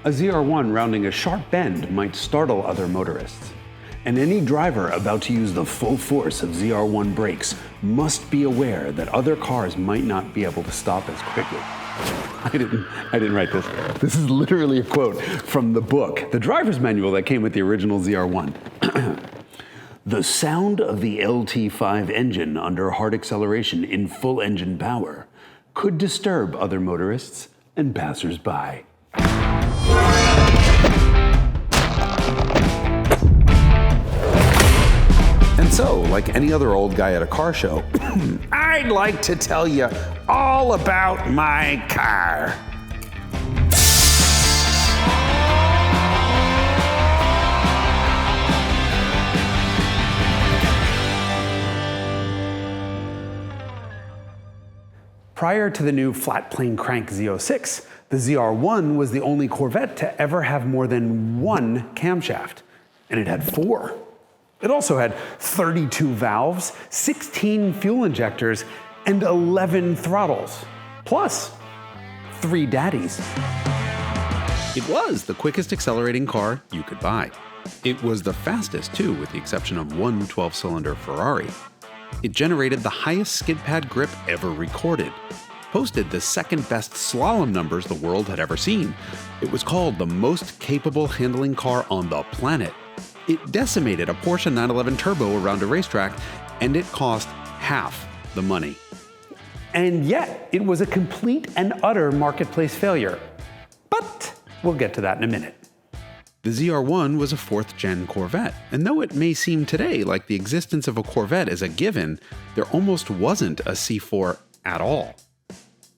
A ZR-1 rounding a sharp bend might startle other motorists. And any driver about to use the full force of ZR-1 brakes must be aware that other cars might not be able to stop as quickly. I didn't write this. This is literally a quote from the book, the driver's manual that came with the original ZR-1. The sound of the LT5 engine under hard acceleration in full engine power could disturb other motorists and passers-by. And so, like any other old guy at a car show, I'd like to tell you all about my car. Prior to the new flat plane crank Z06, the ZR-1 was the only Corvette to ever have more than one camshaft, and it had 4. It also had 32 valves, 16 fuel injectors, and 11 throttles, plus 3 daddies. It was the quickest accelerating car you could buy. It was the fastest too, with the exception of one 12-cylinder Ferrari. It generated the highest skid pad grip ever recorded, posted the second best slalom numbers the world had ever seen. It was called the most capable handling car on the planet. It decimated a Porsche 911 Turbo around a racetrack, and it cost half the money. And yet, it was a complete and utter marketplace failure. But we'll get to that in a minute. The ZR-1 was a 4th-gen Corvette, and though it may seem today like the existence of a Corvette is a given, there almost wasn't a C4 at all.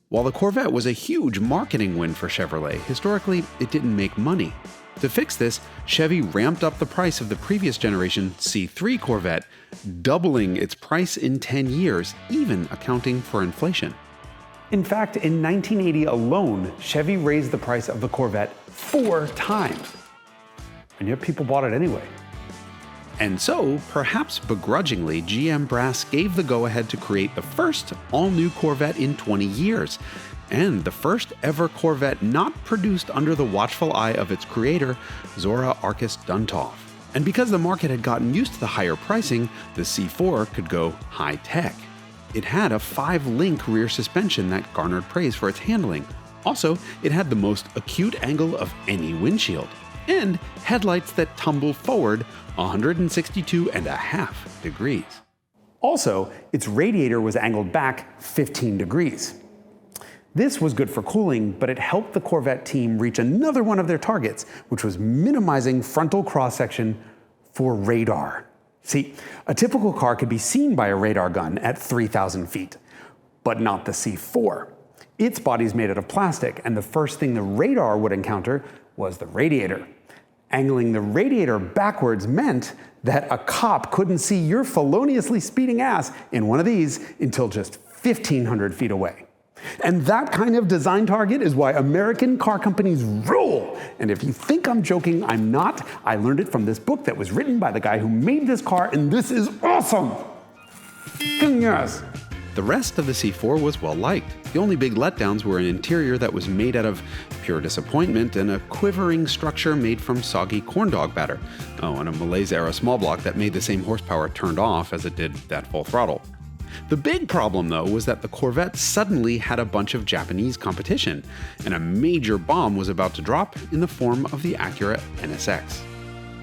While the Corvette was a huge marketing win for Chevrolet, historically, it didn't make money. To fix this, Chevy ramped up the price of the previous generation C3 Corvette, doubling its price in 10 years, even accounting for inflation. In fact, in 1980 alone, Chevy raised the price of the Corvette 4 times. And yet people bought it anyway. And so, perhaps begrudgingly, GM brass gave the go-ahead to create the first all-new Corvette in 20 years, and the first ever Corvette not produced under the watchful eye of its creator, Zora Arkus Duntov. And because the market had gotten used to the higher pricing, the C4 could go high-tech. It had a 5-link rear suspension that garnered praise for its handling. Also, it had the most acute angle of any windshield, and headlights that tumble forward 162.5 degrees. Also, its radiator was angled back 15 degrees. This was good for cooling, but it helped the Corvette team reach another one of their targets, which was minimizing frontal cross-section for radar. See, a typical car could be seen by a radar gun at 3,000 feet, but not the C4. Its body's made out of plastic, and the first thing the radar would encounter was the radiator. Angling the radiator backwards meant that a cop couldn't see your feloniously speeding ass in one of these until just 1,500 feet away. And that kind of design target is why American car companies rule. And if you think I'm joking, I'm not. I learned it from this book that was written by the guy who made this car, and this is awesome. Yes. The rest of the C4 was well liked. The only big letdowns were an interior that was made out of pure disappointment and a quivering structure made from soggy corn dog batter. Oh, and a Malaise-era small block that made the same horsepower turned off as it did at full throttle. The big problem, though, was that the Corvette suddenly had a bunch of Japanese competition, and a major bomb was about to drop in the form of the Acura NSX.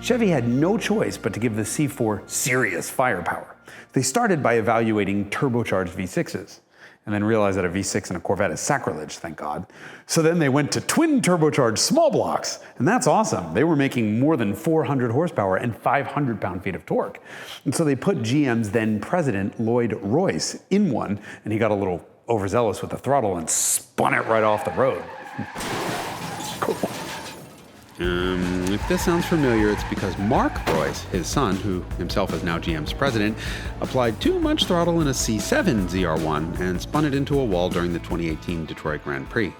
Chevy had no choice but to give the C4 serious firepower. They started by evaluating turbocharged V6s, and then realized that a V6 in a Corvette is sacrilege, thank God. So then they went to twin turbocharged small blocks, and that's awesome. They were making more than 400 horsepower and 500 pound-feet of torque. And so they put GM's then president, Lloyd Royce, in one, and he got a little overzealous with the throttle and spun it right off the road. Cool. If this sounds familiar, it's because Mark Royce, his son, who himself is now GM's president, applied too much throttle in a C7 ZR-1 and spun it into a wall during the 2018 Detroit Grand Prix.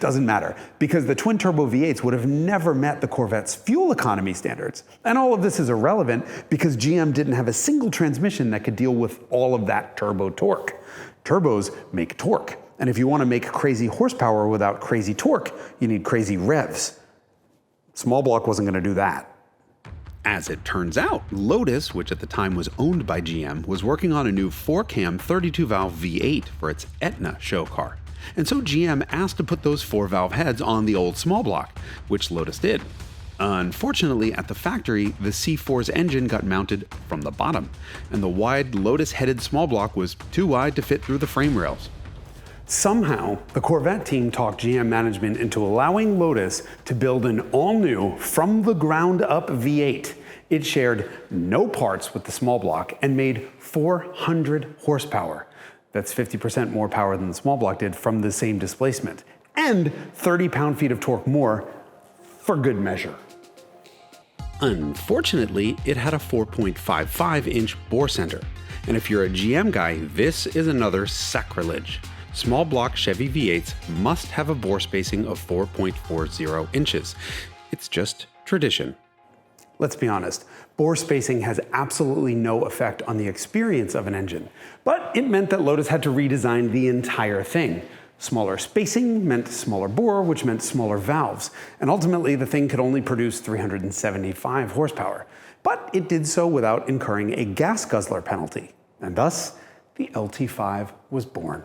Doesn't matter, because the twin-turbo V8s would have never met the Corvette's fuel economy standards. And all of this is irrelevant because GM didn't have a single transmission that could deal with all of that turbo torque. Turbos make torque, and if you want to make crazy horsepower without crazy torque, you need crazy revs. Small block wasn't going to do that. As it turns out, Lotus, which at the time was owned by GM, was working on a new 4-cam 32-valve V8 for its Etna show car. And so GM asked to put those 4-valve heads on the old small block, which Lotus did. Unfortunately, at the factory, the C4's engine got mounted from the bottom, and the wide Lotus-headed small block was too wide to fit through the frame rails. Somehow, the Corvette team talked GM management into allowing Lotus to build an all-new, from-the-ground-up V8. It shared no parts with the small block and made 400 horsepower. That's 50% more power than the small block did from the same displacement, and 30 pound-feet of torque more, for good measure. Unfortunately, it had a 4.55-inch bore center, and if you're a GM guy, this is another sacrilege. Small block Chevy V8s must have a bore spacing of 4.40 inches. It's just tradition. Let's be honest, bore spacing has absolutely no effect on the experience of an engine, but it meant that Lotus had to redesign the entire thing. Smaller spacing meant smaller bore, which meant smaller valves, and ultimately the thing could only produce 375 horsepower. But it did so without incurring a gas guzzler penalty, and thus the LT5 was born.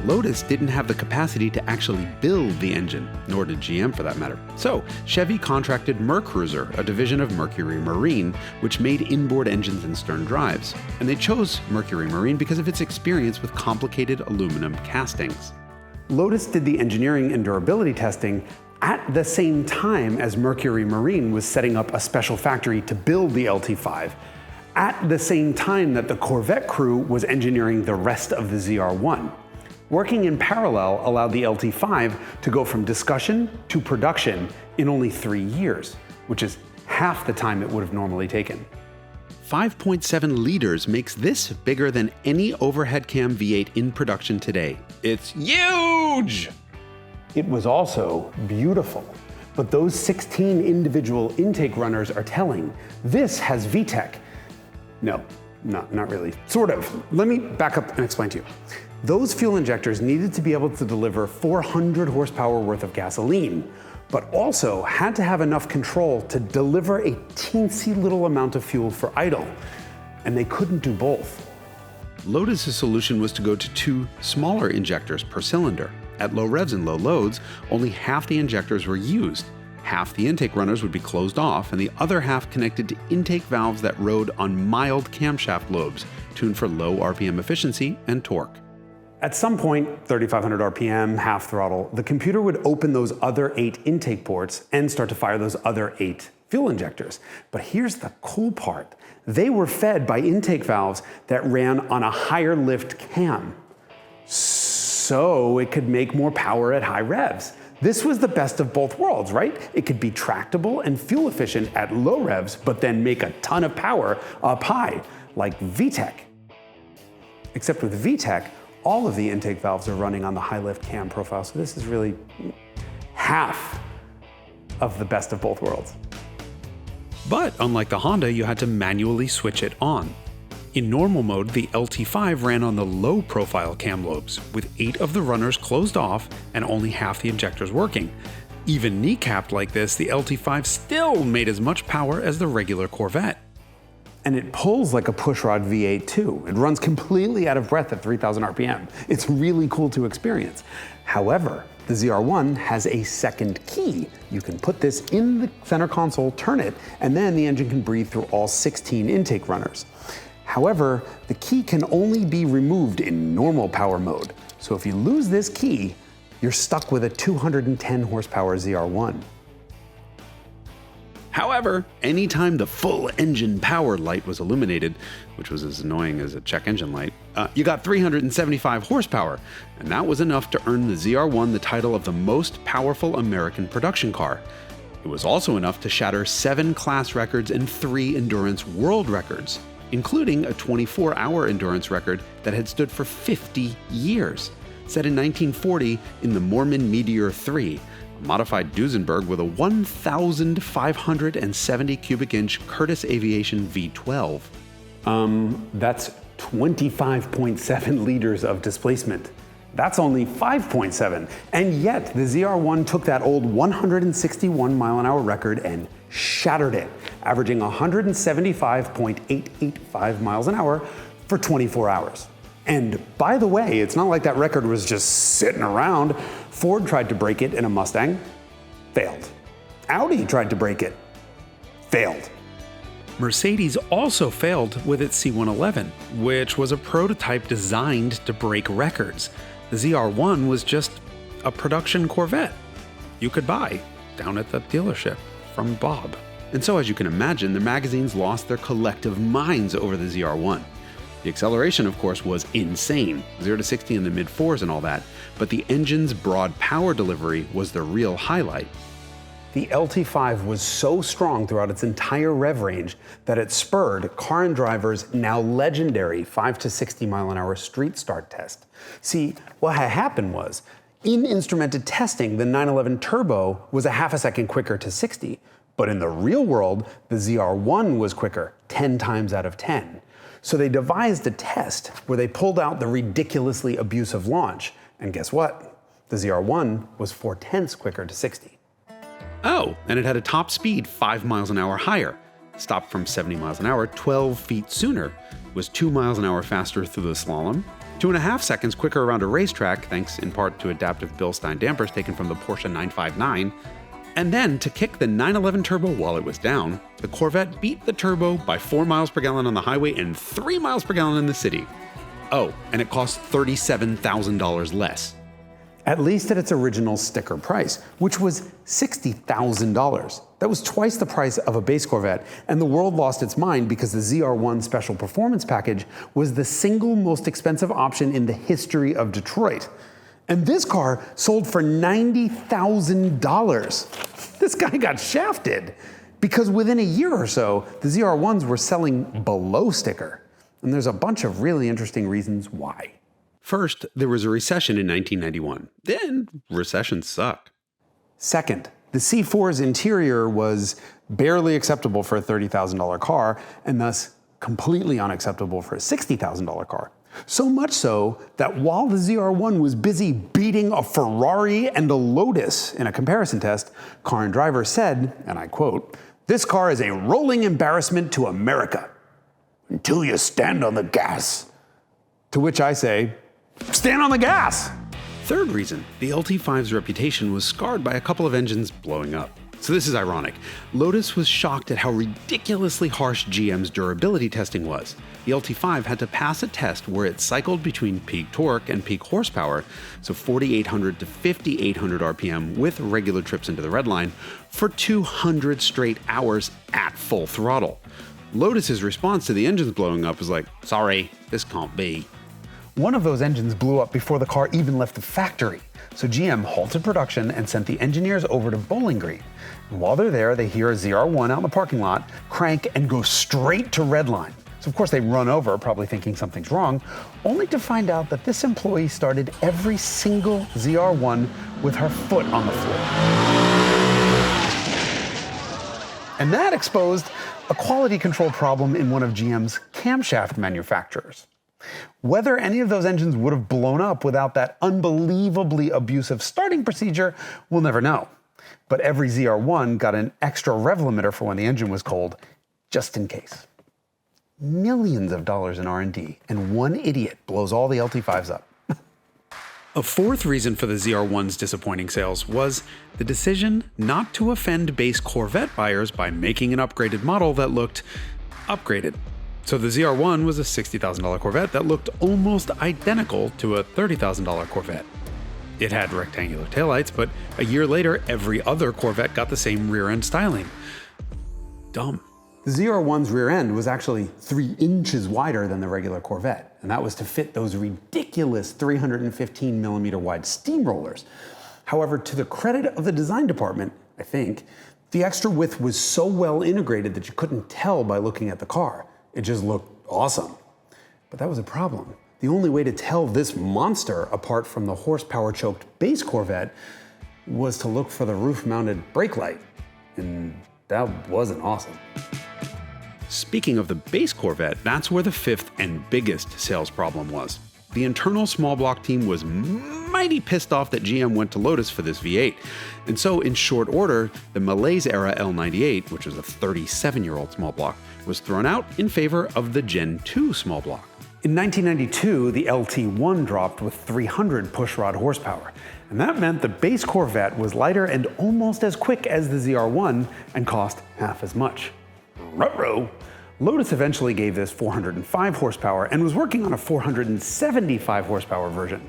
Lotus didn't have the capacity to actually build the engine, nor did GM for that matter. So Chevy contracted Mercruiser, a division of Mercury Marine, which made inboard engines and stern drives. And they chose Mercury Marine because of its experience with complicated aluminum castings. Lotus did the engineering and durability testing at the same time as Mercury Marine was setting up a special factory to build the LT5, at the same time that the Corvette crew was engineering the rest of the ZR-1. Working in parallel allowed the LT5 to go from discussion to production in only 3 years, which is half the time it would have normally taken. 5.7 liters makes this bigger than any overhead cam V8 in production today. It's huge! It was also beautiful, but those 16 individual intake runners are telling. This has VTEC. No, not really. Sort of. Let me back up and explain to you. Those fuel injectors needed to be able to deliver 400 horsepower worth of gasoline, but also had to have enough control to deliver a teensy little amount of fuel for idle, and they couldn't do both. Lotus's solution was to go to 2 smaller injectors per cylinder. At low revs and low loads, only half the injectors were used. Half the intake runners would be closed off, and the other half connected to intake valves that rode on mild camshaft lobes, tuned for low RPM efficiency and torque. At some point, 3,500 RPM, half throttle, the computer would open those other 8 intake ports and start to fire those other 8 fuel injectors. But here's the cool part. They were fed by intake valves that ran on a higher lift cam, so it could make more power at high revs. This was the best of both worlds, right? It could be tractable and fuel efficient at low revs, but then make a ton of power up high, like VTEC. Except with VTEC, all of the intake valves are running on the high lift cam profile, so this is really half of the best of both worlds. But unlike the Honda, you had to manually switch it on. In normal mode, the LT5 ran on the low profile cam lobes, with 8 of the runners closed off and only half the injectors working. Even kneecapped like this, the LT5 still made as much power as the regular Corvette. And it pulls like a pushrod V8 too. It runs completely out of breath at 3,000 RPM. It's really cool to experience. However, the ZR-1 has a second key. You can put this in the center console, turn it, and then the engine can breathe through all 16 intake runners. However, the key can only be removed in normal power mode. So if you lose this key, you're stuck with a 210 horsepower ZR-1. However, anytime the full engine power light was illuminated, which was as annoying as a check engine light, you got 375 horsepower, and that was enough to earn the ZR-1 the title of the most powerful American production car. It was also enough to shatter 7 class records and 3 endurance world records, including a 24-hour endurance record that had stood for 50 years, set in 1940 in the Mormon Meteor 3, a modified Duesenberg with a 1,570 cubic inch Curtiss Aviation V12. That's 25.7 liters of displacement. That's only 5.7. And yet the ZR-1 took that old 161 mile an hour record and shattered it, averaging 175.885 miles an hour for 24 hours. And by the way, it's not like that record was just sitting around. Ford tried to break it in a Mustang, failed. Audi tried to break it, failed. Mercedes also failed with its C111, which was a prototype designed to break records. The ZR-1 was just a production Corvette you could buy down at the dealership from Bob. And so, as you can imagine, the magazines lost their collective minds over the ZR-1. The acceleration, of course, was insane, 0 to 60 in the mid-4s and all that, but the engine's broad power delivery was the real highlight. The LT5 was so strong throughout its entire rev range that it spurred Car and Driver's now legendary 5 to 60 mile an hour street start test. See, what had happened was, in instrumented testing, the 911 Turbo was a half a second quicker to 60, but in the real world, the ZR-1 was quicker 10 times out of 10. So they devised a test where they pulled out the ridiculously abusive launch, and guess what? The ZR-1 was 4/10 quicker to 60. Oh, and it had a top speed 5 miles an hour higher, stopped from 70 miles an hour 12 feet sooner, was 2 miles an hour faster through the slalom, 2.5 seconds quicker around a racetrack, thanks in part to adaptive Bilstein dampers taken from the Porsche 959, and then to kick the 911 Turbo while it was down, the Corvette beat the Turbo by 4 miles per gallon on the highway and 3 miles per gallon in the city. Oh, and it cost $37,000 less. At least at its original sticker price, which was $60,000. That was twice the price of a base Corvette, and the world lost its mind because the ZR-1 Special Performance Package was the single most expensive option in the history of Detroit. And this car sold for $90,000. This guy got shafted because within a year or so, the ZR-1s were selling below sticker. And there's a bunch of really interesting reasons why. First, there was a recession in 1991. Then, recessions suck. Second, the C4's interior was barely acceptable for a $30,000 car, and thus completely unacceptable for a $60,000 car. So much so that while the ZR-1 was busy beating a Ferrari and a Lotus in a comparison test, Car and Driver said, and I quote, "This car is a rolling embarrassment to America until you stand on the gas." To which I say, stand on the gas! Third reason, the LT5's reputation was scarred by a couple of engines blowing up. So this is ironic. Lotus was shocked at how ridiculously harsh GM's durability testing was. The LT5 had to pass a test where it cycled between peak torque and peak horsepower, so 4,800 to 5,800 RPM with regular trips into the red line, for 200 straight hours at full throttle. Lotus's response to the engines blowing up was like, sorry, this can't be. One of those engines blew up before the car even left the factory, so GM halted production and sent the engineers over to Bowling Green. And while they're there, they hear a ZR-1 out in the parking lot, crank, and go straight to redline. So of course they run over, probably thinking something's wrong, only to find out that this employee started every single ZR-1 with her foot on the floor. And that exposed a quality control problem in one of GM's camshaft manufacturers. Whether any of those engines would have blown up without that unbelievably abusive starting procedure, we'll never know. But every ZR-1 got an extra rev limiter for when the engine was cold, just in case. Millions of dollars in R&D, and one idiot blows all the LT5s up. A fourth reason for the ZR-1's disappointing sales was the decision not to offend base Corvette buyers by making an upgraded model that looked upgraded. So the ZR-1 was a $60,000 Corvette that looked almost identical to a $30,000 Corvette. It had rectangular taillights, but a year later, every other Corvette got the same rear-end styling. Dumb. The ZR-1's rear end was actually 3 inches wider than the regular Corvette, and that was to fit those ridiculous 315mm wide steamrollers. However, to the credit of the design department, I think, the extra width was so well integrated that you couldn't tell by looking at the car. It just looked awesome. But that was a problem. The only way to tell this monster apart from the horsepower-choked base Corvette was to look for the roof-mounted brake light, and that wasn't awesome. Speaking of the base Corvette, that's where the fifth and biggest sales problem was. The internal small block team was mighty pissed off that GM went to Lotus for this V8. And so, in short order, the Malaise era L98, which was a 37-year-old small block, was thrown out in favor of the Gen 2 small block. In 1992, the LT1 dropped with 300 pushrod horsepower, and that meant the base Corvette was lighter and almost as quick as the ZR-1 and cost half as much. Ruh-roh. Lotus eventually gave this 405 horsepower and was working on a 475 horsepower version,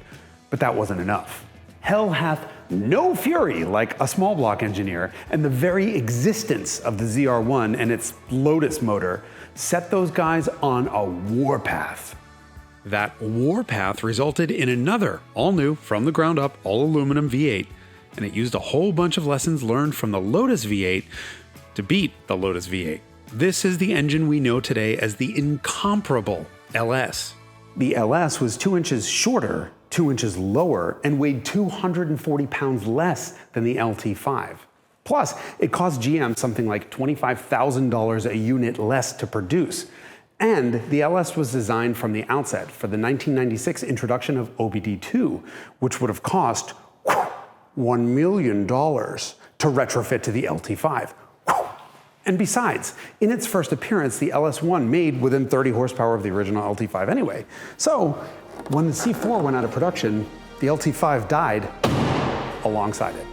but that wasn't enough. Hell hath no fury like a small block engineer, and the very existence of the ZR-1 and its Lotus motor set those guys on a warpath. That warpath resulted in another, all-new, from the ground up, all-aluminum V8, and it used a whole bunch of lessons learned from the Lotus V8 to beat the Lotus V8. This is the engine we know today as the incomparable LS. The LS was 2 inches shorter, 2 inches lower, and weighed 240 pounds less than the LT5. Plus, it cost GM something like $25,000 a unit less to produce. And the LS was designed from the outset for the 1996 introduction of OBD2, which would have cost $1 million to retrofit to the LT5. And besides, in its first appearance, the LS1 made within 30 horsepower of the original LT5 anyway. So, when the C4 went out of production, the LT5 died alongside it.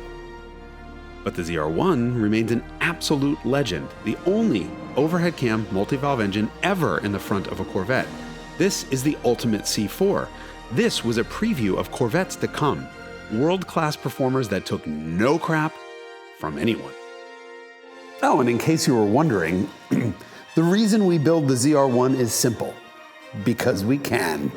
But the ZR-1 remains an absolute legend, the only overhead cam multi-valve engine ever in the front of a Corvette. This is the ultimate C4. This was a preview of Corvettes to come, world-class performers that took no crap from anyone. Oh, and in case you were wondering, the reason we build the ZR-1 is simple. Because we can.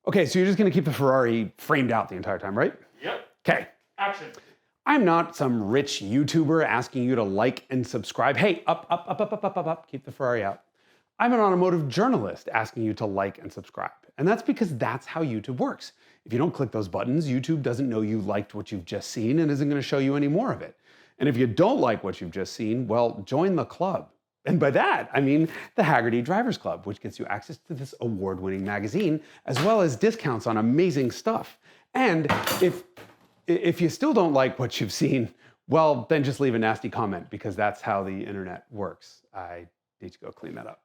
Okay, so you're just gonna keep the Ferrari framed out the entire time, right? Yep. Okay. Action. I'm not some rich YouTuber asking you to like and subscribe. Hey, up, keep the Ferrari out. I'm an automotive journalist asking you to like and subscribe. And that's because that's how YouTube works. If you don't click those buttons, YouTube doesn't know you liked what you've just seen and isn't gonna show you any more of it. And if you don't like what you've just seen, well, join the club. And by that, I mean the Hagerty Drivers Club, which gets you access to this award-winning magazine, as well as discounts on amazing stuff. And if you still don't like what you've seen, well, then just leave a nasty comment, because that's how the internet works. I need to go clean that up.